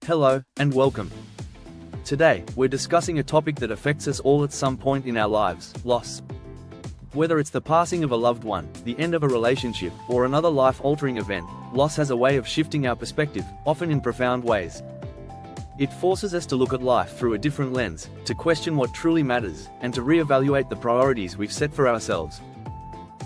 Hello, and welcome. Today, we're discussing a topic that affects us all at some point in our lives: loss. Whether it's the passing of a loved one, the end of a relationship, or another life-altering event, loss has a way of shifting our perspective, often in profound ways. It forces us to look at life through a different lens, to question what truly matters, and to reevaluate the priorities we've set for ourselves.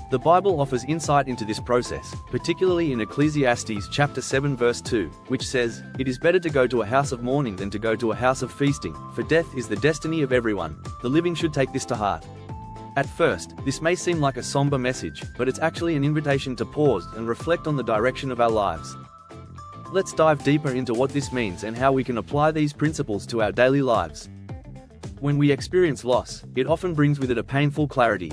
The Bible offers insight into this process, particularly in Ecclesiastes chapter 7 verse 2, which says, "It is better to go to a house of mourning than to go to a house of feasting, for death is the destiny of everyone. The living should take this to heart." At first, this may seem like a somber message, but it's actually an invitation to pause and reflect on the direction of our lives. Let's dive deeper into what this means and how we can apply these principles to our daily lives. When we experience loss, it often brings with it a painful clarity.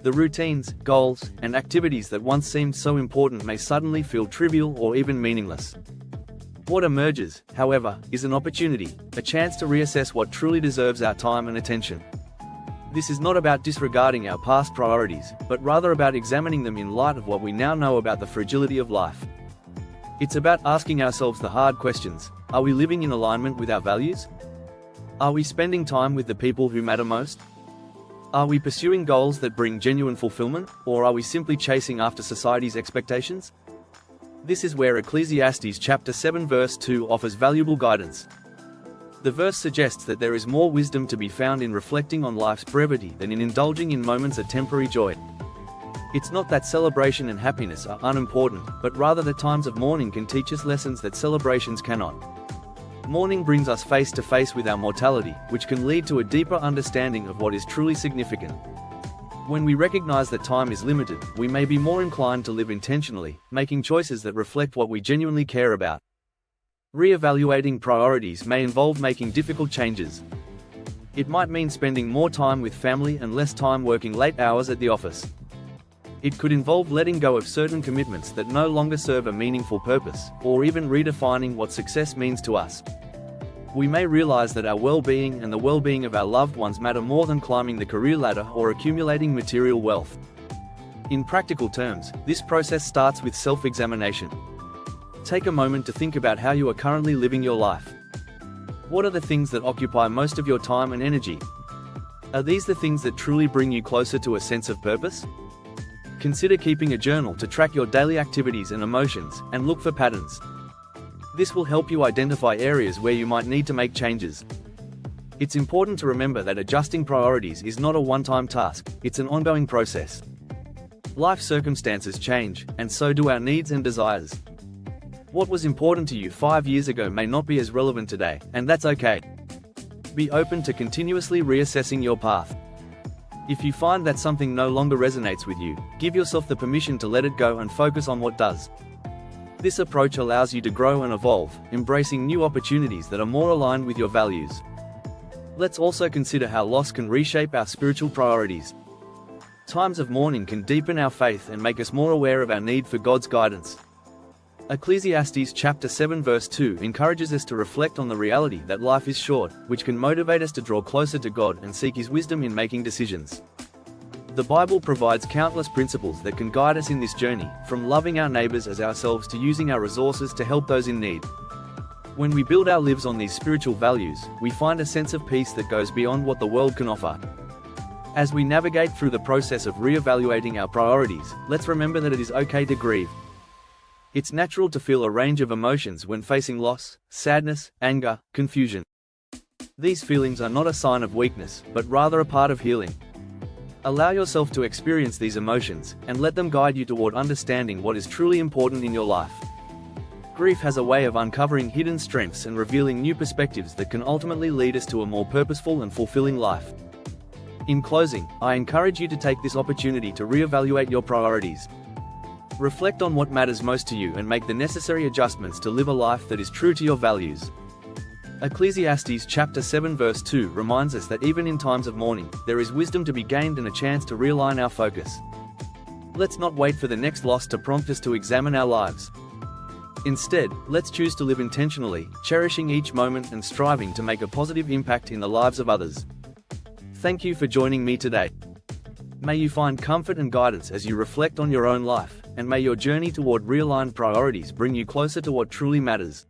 The routines, goals, and activities that once seemed so important may suddenly feel trivial or even meaningless. What emerges, however, is an opportunity, a chance to reassess what truly deserves our time and attention. This is not about disregarding our past priorities, but rather about examining them in light of what we now know about the fragility of life. It's about asking ourselves the hard questions: are we living in alignment with our values? Are we spending time with the people who matter most? Are we pursuing goals that bring genuine fulfillment, or are we simply chasing after society's expectations? This is where Ecclesiastes chapter 7 verse 2 offers valuable guidance. The verse suggests that there is more wisdom to be found in reflecting on life's brevity than in indulging in moments of temporary joy. It's not that celebration and happiness are unimportant, but rather that times of mourning can teach us lessons that celebrations cannot. Mourning brings us face to face with our mortality, which can lead to a deeper understanding of what is truly significant. When we recognize that time is limited, we may be more inclined to live intentionally, making choices that reflect what we genuinely care about. Reevaluating priorities may involve making difficult changes. It might mean spending more time with family and less time working late hours at the office. It could involve letting go of certain commitments that no longer serve a meaningful purpose, or even redefining what success means to us. We may realize that our well-being and the well-being of our loved ones matter more than climbing the career ladder or accumulating material wealth. In practical terms, this process starts with self-examination. Take a moment to think about how you are currently living your life. What are the things that occupy most of your time and energy? Are these the things that truly bring you closer to a sense of purpose? Consider keeping a journal to track your daily activities and emotions, and look for patterns. This will help you identify areas where you might need to make changes. It's important to remember that adjusting priorities is not a one-time task, it's an ongoing process. Life circumstances change, and so do our needs and desires. What was important to you 5 years ago may not be as relevant today, and that's okay. Be open to continuously reassessing your path. If you find that something no longer resonates with you, give yourself the permission to let it go and focus on what does. This approach allows you to grow and evolve, embracing new opportunities that are more aligned with your values. Let's also consider how loss can reshape our spiritual priorities. Times of mourning can deepen our faith and make us more aware of our need for God's guidance. Ecclesiastes chapter 7 verse 2 encourages us to reflect on the reality that life is short, which can motivate us to draw closer to God and seek His wisdom in making decisions. The Bible provides countless principles that can guide us in this journey, from loving our neighbors as ourselves to using our resources to help those in need. When we build our lives on these spiritual values, we find a sense of peace that goes beyond what the world can offer. As we navigate through the process of reevaluating our priorities, let's remember that it is okay to grieve. It's natural to feel a range of emotions when facing loss, sadness, anger, confusion. These feelings are not a sign of weakness, but rather a part of healing. Allow yourself to experience these emotions, and let them guide you toward understanding what is truly important in your life. Grief has a way of uncovering hidden strengths and revealing new perspectives that can ultimately lead us to a more purposeful and fulfilling life. In closing, I encourage you to take this opportunity to reevaluate your priorities. Reflect on what matters most to you and make the necessary adjustments to live a life that is true to your values. Ecclesiastes chapter 7 verse 2 reminds us that even in times of mourning, there is wisdom to be gained and a chance to realign our focus. Let's not wait for the next loss to prompt us to examine our lives. Instead, let's choose to live intentionally, cherishing each moment and striving to make a positive impact in the lives of others. Thank you for joining me today. May you find comfort and guidance as you reflect on your own life, and may your journey toward realigned priorities bring you closer to what truly matters.